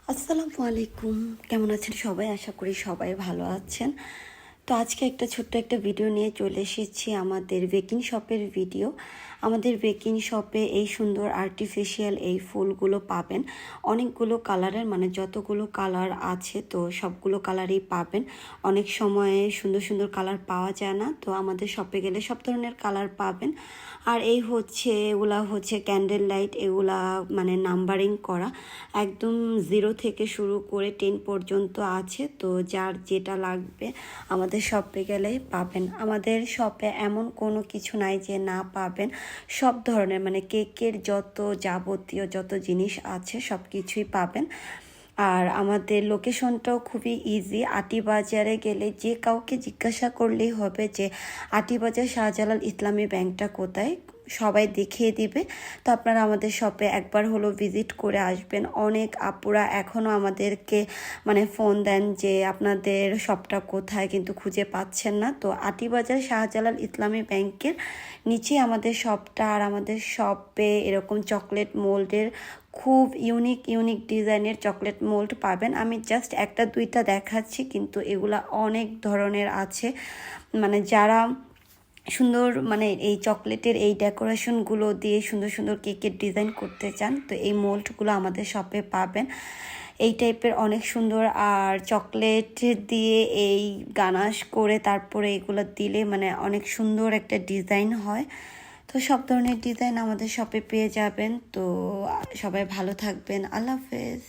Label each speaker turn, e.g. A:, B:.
A: আসসালামু আলাইকুম। কেমন আছেন সবাই? আশা করি সবাই ভালো আছেন। তো আজকে একটা ছোট্ট একটা ভিডিও নিয়ে চলে এসেছি, আমাদের বেকিং শপের ভিডিও। আমাদের বেকিং শপে এই সুন্দর আর্টিফিশিয়াল এই ফুলগুলো পাবেন অনেকগুলো কালারের, মানে যতগুলো কালার আছে তো সবগুলো কালারই পাবেন। অনেক সময়ে সুন্দর সুন্দর কালার পাওয়া যায় না, তো আমাদের শপে গেলে সব ধরনের কালার পাবেন। আর এই হচ্ছে এগুলা হচ্ছে ক্যান্ডেল লাইট, এগুলা মানে নাম্বারিং করা, একদম 0 থেকে শুরু করে 10 পর্যন্ত আছে। তো যার যেটা লাগবে আমাদের শপে গেলেই পাবেন। আমাদের শপে এমন কোনো কিছু নাই যে না পাবেন, সব ধরনের মানে কেকের যত যাবতীয় যত জিনিস আছে সব কিছুই পাবেন। আর আমাদের লোকেশনটাও খুবই ইজি। আটিবাজারে গেলে যে কাউকে জিজ্ঞাসা করলেই হবে যে আটিবাজার শাহজালাল ইসলামী ব্যাংকটা কোথায়, সবাই দেখিয়ে দিবে। তো আপনারা আমাদের শপে একবার হলো ভিজিট করে আসবেন। অনেক আপুরা এখনও আমাদেরকে মানে ফোন দেন যে আপনাদের শপটা কোথায়, কিন্তু খুঁজে পাচ্ছেন না। তো আটিবাজার শাহজালাল ইসলামী ব্যাংকের নিচে আমাদের শপটা। আর আমাদের শপে এরকম চকলেট মোল্ডের খুব ইউনিক ডিজাইনের চকলেট মোল্ড পাবেন। আমি জাস্ট একটা দুইটা দেখাচ্ছি, কিন্তু এগুলা অনেক ধরনের আছে। মানে যারা সুন্দর মানে এই চকলেটের এই ডেকোরেশনগুলো দিয়ে সুন্দর সুন্দর কেকের ডিজাইন করতে চান, তো এই মোল্ডগুলো আমাদের শপে পাবেন। এই টাইপের অনেক সুন্দর, আর চকলেট দিয়ে এই গানাশ করে তারপরে এগুলো দিলে মানে অনেক সুন্দর একটা ডিজাইন হয়। তো সব ধরনের ডিজাইন আমাদের শপে পেয়ে যাবেন। তো সবাই ভালো থাকবেন। আল্লাহ হাফেজ।